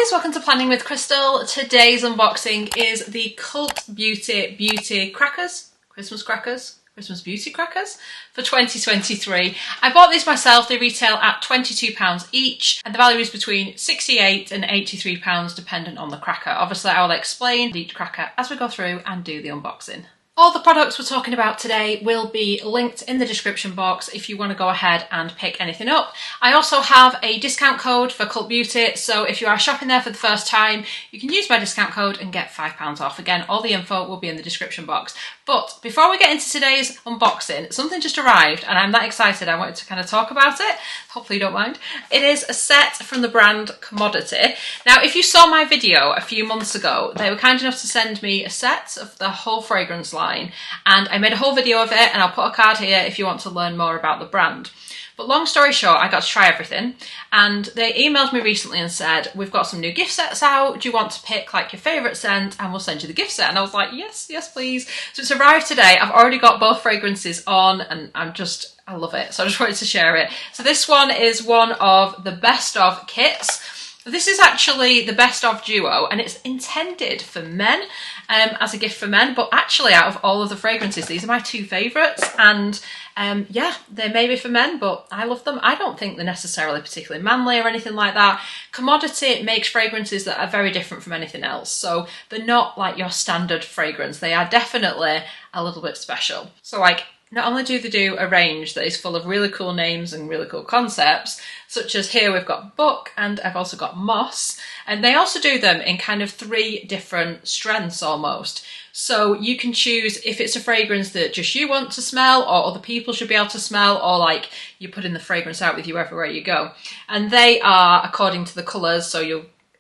guys, welcome to Planning with Crystal. Today's unboxing is the Cult Beauty crackers, Christmas beauty crackers for 2023. I bought these myself. They retail at £22 each and the value is between £68 and £83 dependent on the cracker. Obviously I will explain each cracker as we go through and do the unboxing. All the products we're talking about today will be linked in the description box if you want to go ahead and pick anything up. I also have a discount code for Cult Beauty, so if you are shopping there for the first time, you can use my discount code and get £5 off. Again, all the info will be in the description box. But before we get into today's unboxing, something just arrived and I'm that excited I wanted to kind of talk about it. Hopefully you don't mind. It is a set from the brand Commodity. Now, if you saw my video a few months ago, they were kind enough to send me a set of the whole fragrance line, and I made a whole video of it, and I'll put a card here if you want to learn more about the brand. But long story short, I got to try everything, and they emailed me recently and said, we've got some new gift sets out, do you want to pick like your favourite scent and we'll send you the gift set? And I was like, yes please. So it's arrived today. I've already got both fragrances on and I love it, so I just wanted to share it. So this one is one of the best of kits. This is actually the best of duo and it's intended for men, as a gift for men, but actually out of all of the fragrances, these are my two favourites, and yeah, they may be for men, but I love them. I don't think they're necessarily particularly manly or anything like that. Commodity makes fragrances that are very different from anything else, so they're not like your standard fragrance. They are definitely a little bit special. So like, not only do they do a range that is full of really cool names and really cool concepts, such as here we've got Book and I've also got Moss, and they also do them in kind of 3 different strengths almost. So you can choose if it's a fragrance that just you want to smell or other people should be able to smell, or like you're putting the fragrance out with you everywhere you go. And they are according to the colours, so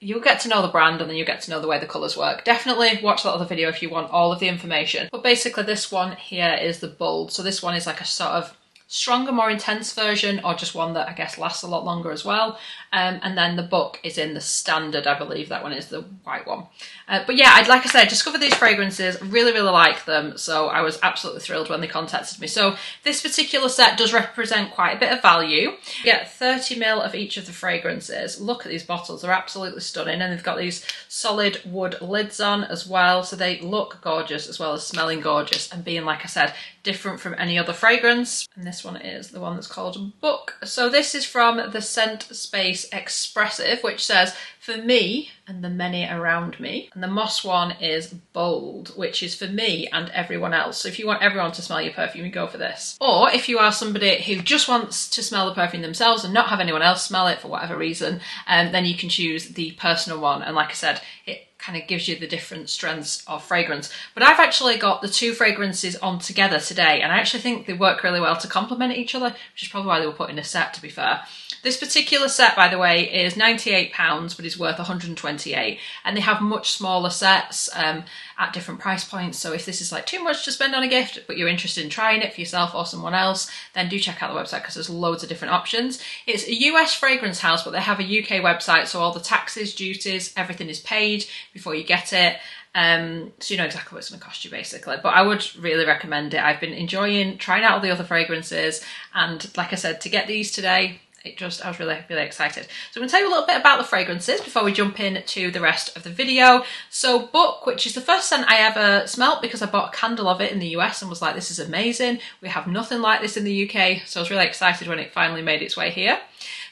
you'll get to know the brand and then you'll get to know the way the colours work. Definitely watch that other video if you want all of the information. But basically this one here is the Bold. So this one is like a sort of stronger, more intense version, or just one that I guess lasts a lot longer as well. And then the Book is in the standard, I believe that one is the white one. But yeah, like I said, I discovered these fragrances, really like them, so I was absolutely thrilled when they contacted me. So this particular set does represent quite a bit of value. You get 30ml of each of the fragrances. Look at these bottles, they're absolutely stunning, and they've got these solid wood lids on as well, so they look gorgeous as well as smelling gorgeous and being, like I said, different from any other fragrance. And this one is the one that's called Book. So this is from the Scent Space Expressive, which says, for me and the many around me. And the Moss one is Bold, which is for me and everyone else. So if you want everyone to smell your perfume, you go for this. Or if you are somebody who just wants to smell the perfume themselves and not have anyone else smell it for whatever reason, then you can choose the personal one. And like I said, it kind of gives you the different strengths of fragrance. But I've actually got the 2 fragrances on together today, and I actually think they work really well to complement each other, which is probably why they were put in a set, to be fair. This particular set, by the way, is £98, but is worth £128, and they have much smaller sets at different price points. So if this is like too much to spend on a gift, but you're interested in trying it for yourself or someone else, then do check out the website because there's loads of different options. It's a US fragrance house, but they have a UK website, so all the taxes, duties, everything is paid before you get it. So you know exactly what it's going to cost you basically, but I would really recommend it. I've been enjoying trying out all the other fragrances, and like I said, to get these today, I was really excited. So I'm going to tell you a little bit about the fragrances before we jump into the rest of the video. So Book, which is the first scent I ever smelt because I bought a candle of it in the US and was like, this is amazing. We have nothing like this in the UK, so I was really excited when it finally made its way here.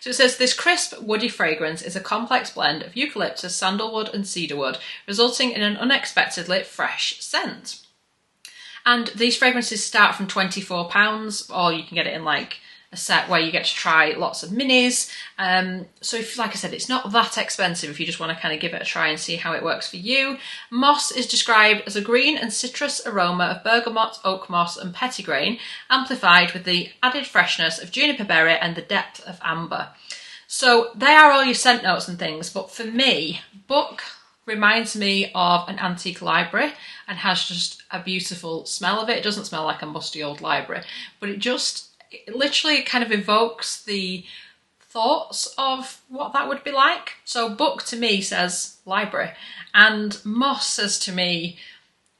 So it says, this crisp, woody fragrance is a complex blend of eucalyptus, sandalwood and cedarwood, resulting in an unexpectedly fresh scent. And these fragrances start from £24, or you can get it in like a set where you get to try lots of minis. So if, like I said, it's not that expensive if you just want to kind of give it a try and see how it works for you. Moss is described as a green and citrus aroma of bergamot, oak moss and petitgrain, amplified with the added freshness of juniper berry and the depth of amber. So they are all your scent notes and things, but for me, Book reminds me of an antique library and has just a beautiful smell of it. It doesn't smell like a musty old library, but it literally kind of evokes the thoughts of what that would be like. So Book to me says library, and Moss says to me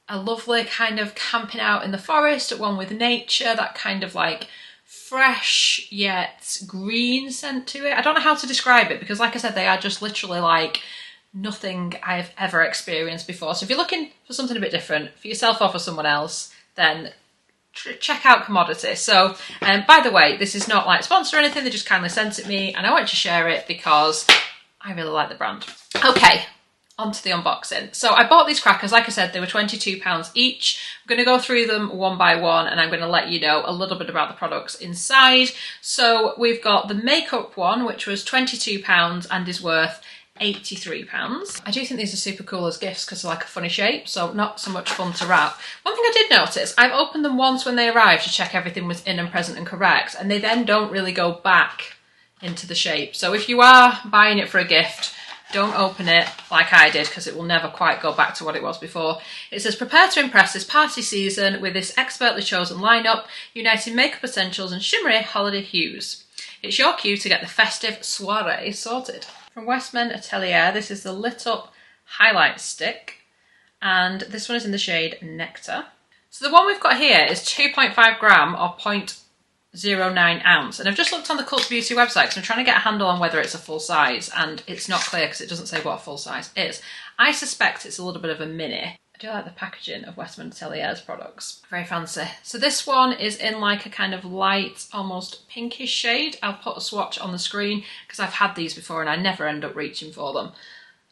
a lovely kind of camping out in the forest at one with nature, that kind of like fresh yet green scent to it. I don't know how to describe it because, like I said, they are just literally like nothing I've ever experienced before. So if you're looking for something a bit different for yourself or for someone else, then check out Commodity. So by the way, this is not like sponsor or anything, they just kindly sent it me and I wanted to share it because I really like the brand. Okay, on to the unboxing. So I bought these crackers, like I said, they were £22 each. I'm going to go through them one by one and I'm going to let you know a little bit about the products inside. So we've got the makeup one, which was £22 and is worth £83. I do think these are super cool as gifts because they're like a funny shape, so not so much fun to wrap. One thing I did notice, I've opened them once when they arrived to check everything was in and present and correct, and they then don't really go back into the shape. So if you are buying it for a gift, don't open it like I did because it will never quite go back to what it was before. It says, prepare to impress this party season with this expertly chosen lineup, uniting makeup essentials and shimmery holiday hues. It's your cue to get the festive soiree sorted. From Westman Atelier, this is the Lit Up Highlight Stick, and this one is in the shade Nectar. So the one we've got here is 2.5 gram or 0.09 ounce, and I've just looked on the Cult Beauty website because I'm trying to get a handle on whether it's a full size, and it's not clear because it doesn't say what a full size is. I suspect it's a little bit of a mini. I do like the packaging of Westman Atelier's products. Very fancy. So this one is in like a kind of light, almost pinkish shade. I'll put a swatch on the screen because I've had these before and I never end up reaching for them.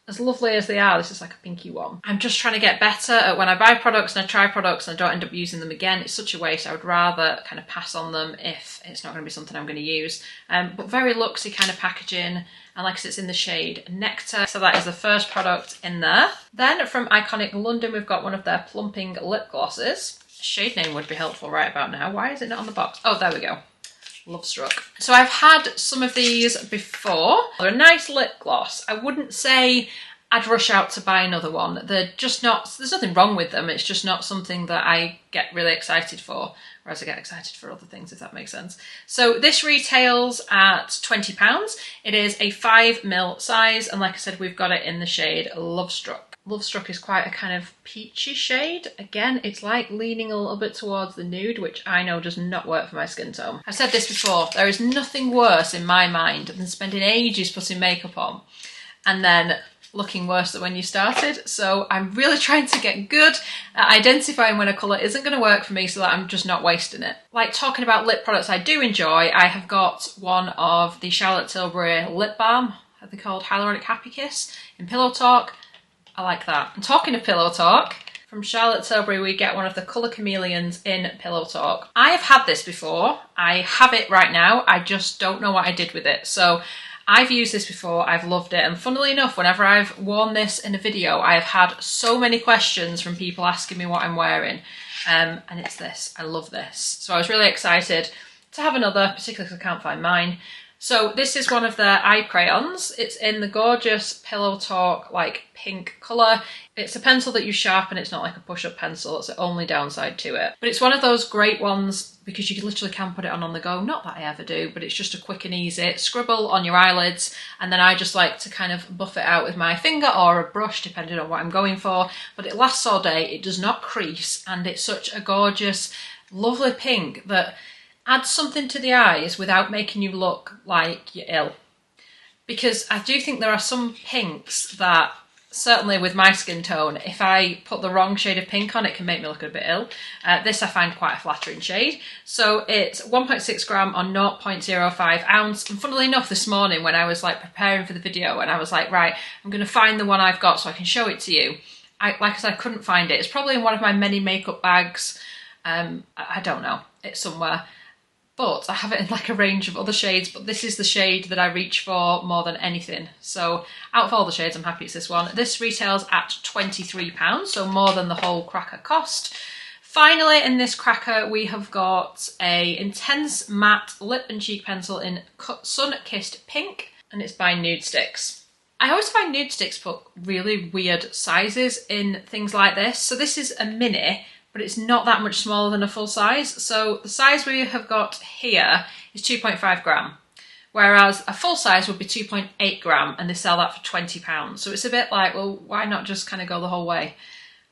As lovely as they are, this is like a pinky one. I'm just trying to get better at when I buy products and I try products and I don't end up using them again. It's such a waste. I would rather kind of pass on them if it's not going to be something I'm going to use. But very luxy kind of packaging. And like I said, it's in the shade Nectar. So that is the first product in there. Then from Iconic London, we've got one of their plumping lip glosses. Shade name would be helpful right about now. Why is it not on the box? Oh, there we go. Love Struck. So I've had some of these before. They're a nice lip gloss. I wouldn't say I'd rush out to buy another one. They're just not, there's nothing wrong with them. It's just not something that I get really excited for. Whereas I get excited for other things, if that makes sense. So this retails at £20. It is a 5ml size. And like I said, we've got it in the shade Love Struck. Love Struck is quite a kind of peachy shade. Again, it's like leaning a little bit towards the nude, which I know does not work for my skin tone. I've said this before, there is nothing worse in my mind than spending ages putting makeup on and then looking worse than when you started. So I'm really trying to get good at identifying when a colour isn't going to work for me so that I'm just not wasting it. Like talking about lip products I do enjoy, I have got one of the Charlotte Tilbury lip balm, are they called Hyaluronic Happy Kiss, in Pillow Talk. I like that. And talking of Pillow Talk, from Charlotte Tilbury we get one of the Colour Chameleons in Pillow Talk. I have had this before. I have it right now. I just don't know what I did with it. So I've used this before. I've loved it. And funnily enough, whenever I've worn this in a video, I have had so many questions from people asking me what I'm wearing. And it's this. I love this. So I was really excited to have another, particularly because I can't find mine. So this is one of their eye crayons. It's in the gorgeous Pillow Talk like pink colour. It's a pencil that you sharpen. It's not like a push-up pencil. It's the only downside to it. But it's one of those great ones because you literally can put it on the go. Not that I ever do, but it's just a quick and easy scribble on your eyelids. And then I just like to kind of buff it out with my finger or a brush, depending on what I'm going for. But it lasts all day. It does not crease. And it's such a gorgeous, lovely pink that adds something to the eyes without making you look like you're ill. Because I do think there are some pinks that, certainly with my skin tone, if I put the wrong shade of pink on, it can make me look a bit ill. This I find quite a flattering shade. So it's 1.6 gram on 0.05 ounce. And funnily enough, this morning when I was like preparing for the video and I was like, right, I'm going to find the one I've got so I can show it to you. Like I said, I couldn't find it. It's probably in one of my many makeup bags. I don't know. It's somewhere. But I have it in like a range of other shades, but this is the shade that I reach for more than anything. So out of all the shades, I'm happy it's this one. This retails at £23, so more than the whole cracker cost. Finally, in this cracker, we have got a intense matte lip and cheek pencil in Sun Kissed Pink, and it's by Nude Sticks. I always find Nude Sticks put really weird sizes in things like this. So this is a mini, but it's not that much smaller than a full size. So the size we have got here is 2.5 gram, whereas a full size would be 2.8 gram, and they sell that for £20. So it's a bit like, well, why not just kind of go the whole way?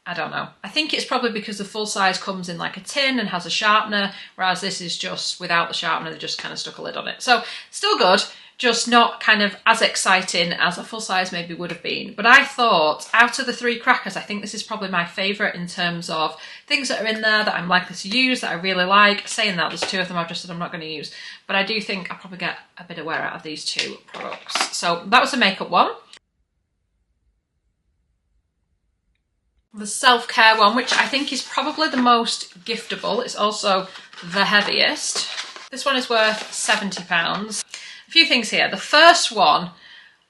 I don't know. I think it's probably because the full size comes in like a tin and has a sharpener, whereas this is just without the sharpener, they just kind of stuck a lid on it. So still good, just not kind of as exciting as a full size maybe would have been. But I thought out of the 3 crackers, I think this is probably my favourite in terms of things that are in there that I'm likely to use, that I really like. Saying that, there's 2 of them I've just said I'm not going to use, but I do think I'll probably get a bit of wear out of these 2 products. So that was the makeup one. The self-care one, which I think is probably the most giftable. It's also the heaviest. This one is worth £70. A few things here. The first one,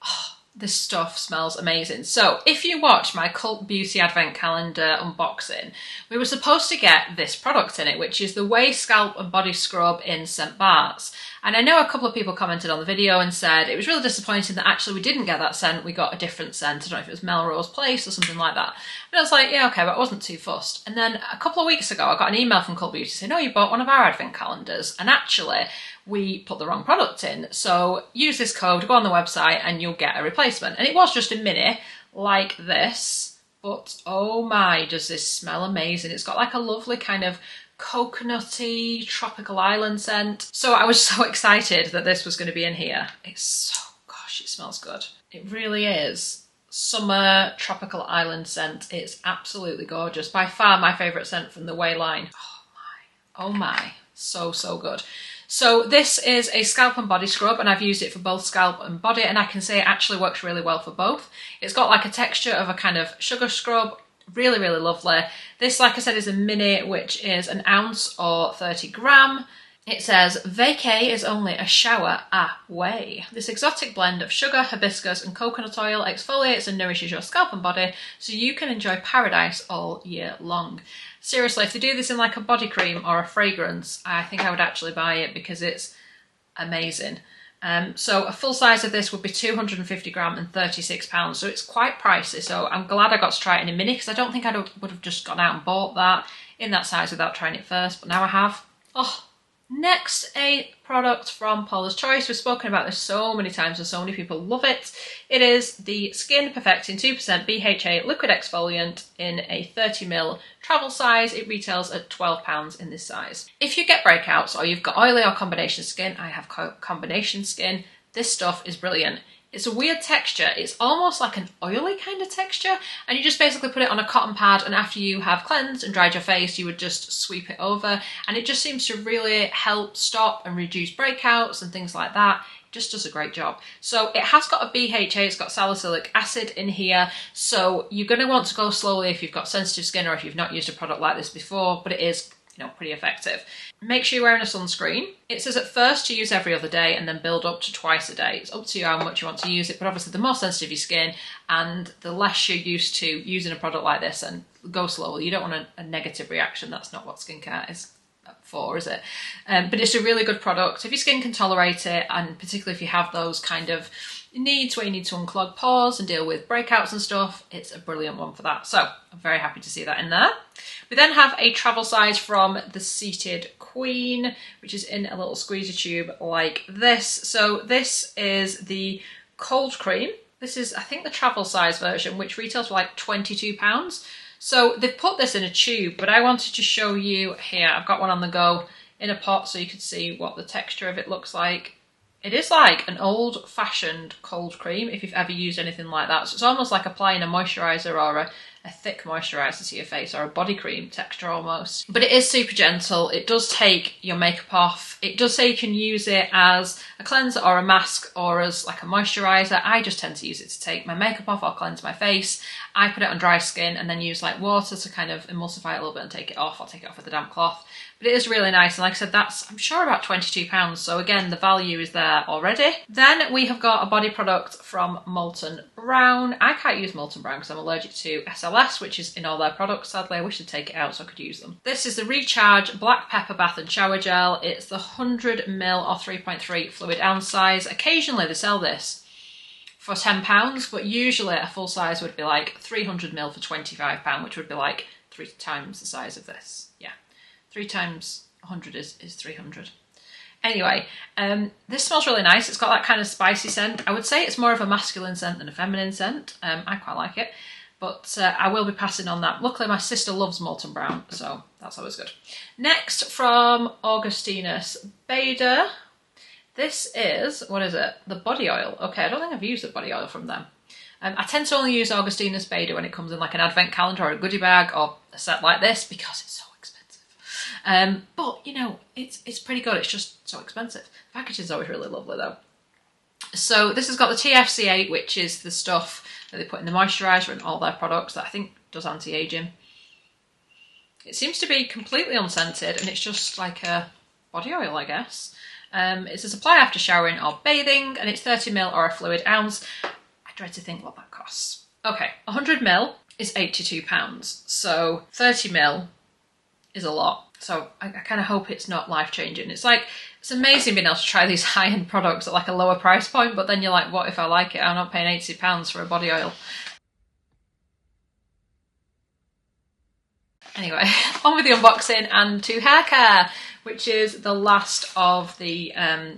oh, this stuff smells amazing. So if you watch my Cult Beauty Advent Calendar unboxing, we were supposed to get this product in it, which is the Way Scalp and Body Scrub in St. Bart's. And I know a couple of people commented on the video and said it was really disappointing that actually we didn't get that scent, we got a different scent. I don't know if it was Melrose Place or something like that. But I was like, yeah, okay, but I wasn't too fussed. And then a couple of weeks ago, I got an email from Cult Beauty saying, oh, you bought one of our advent calendars. And actually, we put the wrong product in. So use this code, go on the website, and you'll get a replacement. And it was just a mini like this. But oh my, does this smell amazing. It's got like a lovely kind of coconutty tropical island scent. So I was so excited that this was going to be in here. It's so, gosh, it smells good. It really is. Summer tropical island scent. It's absolutely gorgeous. By far my favourite scent from the Way line. Oh my, so good. So this is a scalp and body scrub, and I've used it for both scalp and body, and I can say it actually works really well for both. It's got like a texture of a kind of sugar scrub. Really, really lovely. This, like I said, is a mini, which is an ounce or 30 gram. It says, vacay is only a shower away. This exotic blend of sugar, hibiscus and coconut oil exfoliates and nourishes your scalp and body so you can enjoy paradise all year long. Seriously, if they do this in like a body cream or a fragrance, I think I would actually buy it because it's amazing. So a full size of this would be 250 gram and £36, so it's quite pricey. So I'm glad I got to try it in a mini because I don't think I would have just gone out and bought that in that size without trying it first, but now I have. Oh, next, a product from Paula's Choice. We've spoken about this so many times and so many people love it. It is the Skin Perfecting 2% BHA liquid exfoliant in a 30ml travel size. It retails at £12 in this size. If you get breakouts or you've got oily or combination skin, I have combination skin, this stuff is brilliant. It's a weird texture. It's almost like an oily kind of texture, and you just basically put it on a cotton pad, and after you have cleansed and dried your face, you would just sweep it over, and it just seems to really help stop and reduce breakouts and things like that. It just does a great job. So it has got a BHA, it's got salicylic acid in here, so you're going to want to go slowly if you've got sensitive skin or if you've not used a product like this before, but it is, you know, pretty effective. Make sure you're wearing a sunscreen. It says at first to use every other day and then build up to twice a day. It's up to you how much you want to use it, but obviously the more sensitive your skin and the less you're used to using a product like this, and go slowly. You don't want a negative reaction. That's not what skincare is for, is it? But it's a really good product. If your skin can tolerate it, and particularly if you have those kind of needs where you need to unclog pores and deal with breakouts and stuff, it's a brilliant one for that. So I'm very happy to see that in there. We then have a travel size from the Seated Queen, which is in a little squeezer tube like this. So this is the cold cream. This is, I think, the travel size version, which retails for like £22. So they've put this in a tube, but I wanted to show you here. I've got one on the go in a pot so you can see what the texture of it looks like. It is like an old-fashioned cold cream, if you've ever used anything like that. So it's almost like applying a moisturiser or a thick moisturiser to your face, or a body cream texture almost. But it is super gentle. It does take your makeup off. It does say you can use it as a cleanser or a mask or as like a moisturiser. I just tend to use it to take my makeup off or cleanse my face. I put it on dry skin and then use like water to kind of emulsify it a little bit and take it off. I'll take it off with a damp cloth. But it is really nice, and like I said, that's, I'm sure, about £22, so again, the value is there already. Then we have got a body product from Molten Brown. I can't use Molten Brown because I'm allergic to SLS, which is in all their products, sadly. I wish they'd take it out so I could use them. This is the Recharge Black Pepper Bath and Shower Gel. It's the 100ml or 3.3 fluid ounce size. Occasionally they sell this for £10, but usually a full size would be like 300ml for £25, which would be like 3 times the size of this. Yeah. 3 times 100 is 300. Anyway, this smells really nice. It's got that kind of spicy scent. I would say it's more of a masculine scent than a feminine scent. I quite like it, but I will be passing on that. Luckily, my sister loves Molten Brown, so that's always good. Next, from Augustinus Bader. This is, what is it? The body oil. Okay, I don't think I've used the body oil from them. I tend to only use Augustinus Bader when it comes in like an advent calendar or a goodie bag or a set like this because it's so expensive. But, you know, it's pretty good. It's just so expensive. The packaging is always really lovely though. So this has got the TFC8, which is the stuff that they put in the moisturiser and all their products that I think does anti-aging. It seems to be completely unscented and it's just like a body oil, I guess. It's a supply after showering or bathing and it's 30ml or a fluid ounce. I dread to think what that costs. Okay, 100ml is £82, so 30ml is a lot. So I kind of hope it's not life-changing. It's like, it's amazing being able to try these high-end products at like a lower price point, but then you're like, what if I like it? I'm not paying £80 for a body oil. Anyway, on with the unboxing and to hair care, which is the last of the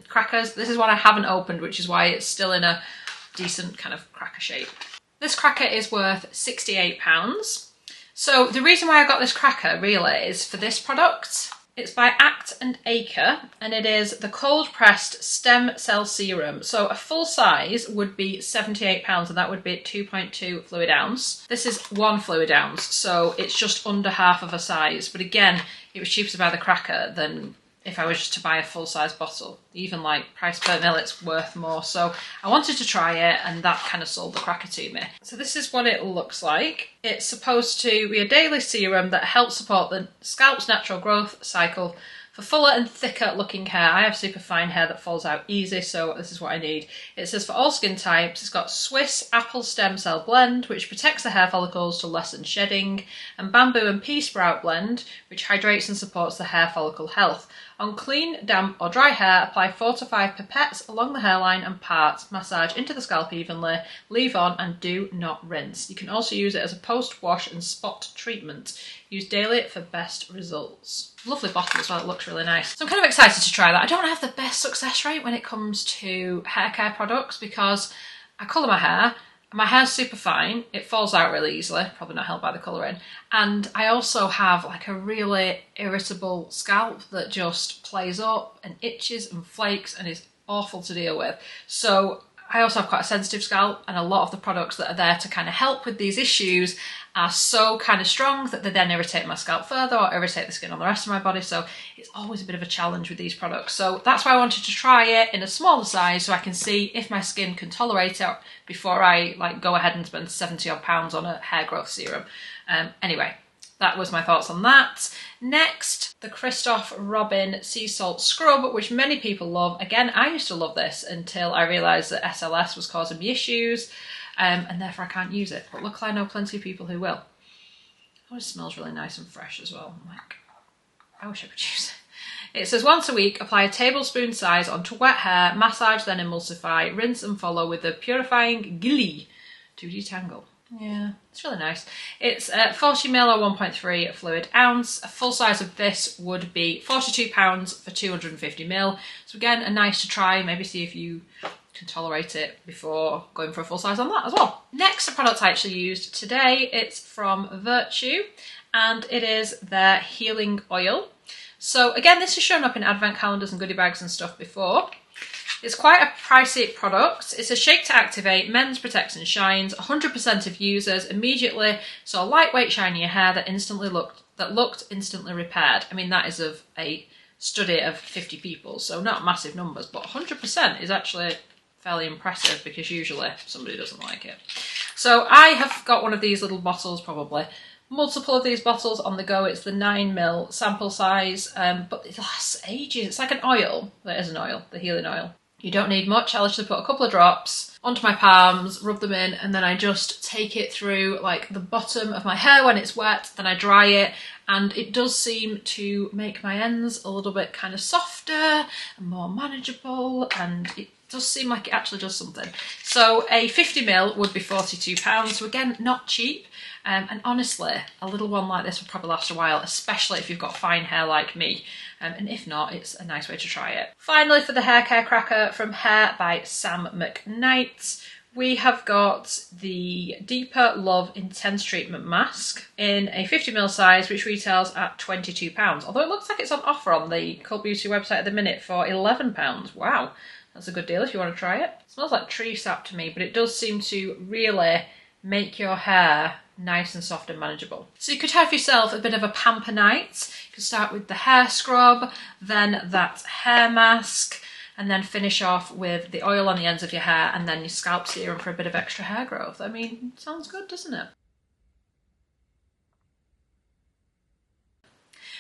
crackers. This is one I haven't opened, which is why it's still in a decent kind of cracker shape. This cracker is worth £68. So the reason why I got this cracker really is for this product. It's by Act and Acre and it is the cold pressed stem cell serum. So a full size would be £78 and that would be 2.2 fluid ounce. This is 1 fluid ounce, so it's just under half of a size. But again, it was cheaper to buy the cracker than if I was just to buy a full size bottle. Even like price per mil, it's worth more. So I wanted to try it and that kind of sold the cracker to me. So this is what it looks like. It's supposed to be a daily serum that helps support the scalp's natural growth cycle for fuller and thicker looking hair. I have super fine hair that falls out easy, so this is what I need. It says for all skin types. It's got Swiss apple stem cell blend, which protects the hair follicles to lessen shedding, and bamboo and pea sprout blend, which hydrates and supports the hair follicle health. On clean, damp or dry hair, apply 4 to 5 pipettes along the hairline and parts. Massage into the scalp evenly, leave on and do not rinse. You can also use it as a post-wash and spot treatment. Use daily for best results. Lovely bottle as well, it looks really nice. So I'm kind of excited to try that. I don't have the best success rate when it comes to hair care products because I colour my hair. My hair's super fine, it falls out really easily, probably not helped by the colouring. And I also have like a really irritable scalp that just plays up and itches and flakes and is awful to deal with. So I also have quite a sensitive scalp and a lot of the products that are there to kind of help with these issues are so kind of strong that they then irritate my scalp further or irritate the skin on the rest of my body. So it's always a bit of a challenge with these products. So that's why I wanted to try it in a smaller size so I can see if my skin can tolerate it before I like go ahead and spend £70 odd on a hair growth serum. Anyway, that was my thoughts on that. Next, the Christoph Robin Sea Salt Scrub, which many people love. Again, I used to love this until I realised that SLS was causing me issues. And therefore I can't use it. But luckily I know plenty of people who will. Oh, it smells really nice and fresh as well. I'm like, I wish I could use it. It says once a week, apply a tablespoon size onto wet hair, massage, then emulsify, rinse and follow with the purifying gilly to detangle. Yeah, it's really nice. It's 40ml or 1.3 fluid ounce. A full size of this would be £42 for 250ml. So again, a nice to try, maybe see if you can tolerate it before going for a full size on that as well. Next, a product I actually used today, it's from Virtue and it is their healing oil. So again, this has shown up in advent calendars and goodie bags and stuff before. It's quite a pricey product. It's a shake to activate, men's protects and shines, 100% of users immediately saw lightweight shinier hair that looked instantly repaired. I mean, that is of a study of 50 people, so not massive numbers, but 100% is actually fairly impressive because usually somebody doesn't like it. So I have got one of these little bottles, probably multiple of these bottles on the go. It's the 9ml sample size, but it lasts ages. It's like an oil. That is an oil, the healing oil. You don't need much. I literally put a couple of drops onto my palms, rub them in, and then I just take it through like the bottom of my hair when it's wet, then I dry it, and it does seem to make my ends a little bit kind of softer and more manageable, and it does seem like it actually does something. So a 50ml would be £42, so again, not cheap. And honestly, a little one like this will probably last a while, especially if you've got fine hair like me. And if not, it's a nice way to try it. Finally, for the hair care cracker from Hair by Sam McKnight, We have got the Deeper Love Intense Treatment Mask in a 50ml size, which retails at £22. Although it looks like it's on offer on the Cult Beauty website at the minute for £11. Wow, that's a good deal if you want to try it. It smells like tree sap to me, but it does seem to really make your hair nice and soft and manageable. So you could have yourself a bit of a pamper night. You could start with the hair scrub, then that hair mask, and then finish off with the oil on the ends of your hair and then your scalp serum for a bit of extra hair growth. I mean, sounds good, doesn't it?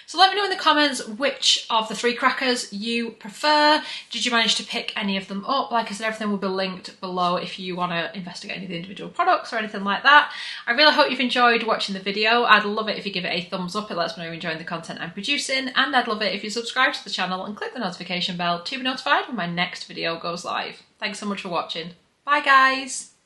So let me know in the comments which of the 3 crackers you prefer. Did you manage to pick any of them up? Like I said, everything will be linked below if you want to investigate any of the individual products or anything like that. I really hope you've enjoyed watching the video. I'd love it if you give it a thumbs up. It lets me know you're enjoying the content I'm producing. And I'd love it if you subscribe to the channel and click the notification bell to be notified when my next video goes live. Thanks so much for watching. Bye guys!